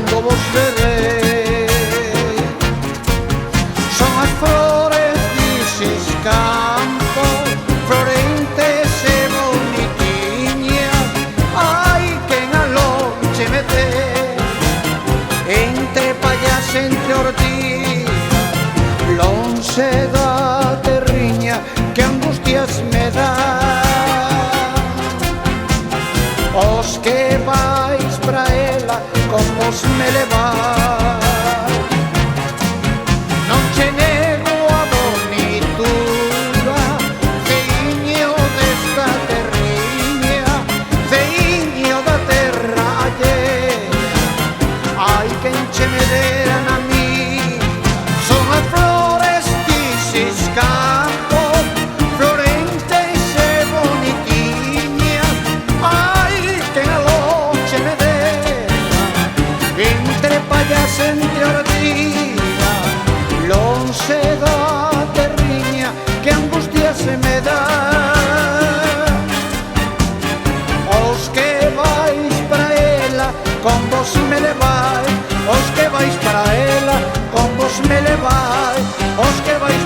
cando vos verei. Son as flores dices campo, florentes e bonitiñas. Ai, quen a lonche me ve, entre pallas, entre ortigas, lonxe da terriña, que angustias me dá. Os que vais pra ela, con vos me levai. Non che nego a bonitura, feiño desta terriña, feiño da terra allea. Ai, quen che me dera na miña. Son as flores dices campo, florentes e bonitiñas. Ai, quen a lonche me dera, entre pallas, entre ortigas, lonxe da terriña, que angustia se me dá. Os que vais para ela, con vos me levai. Os que vais para ela, con vos me levai. Os que vais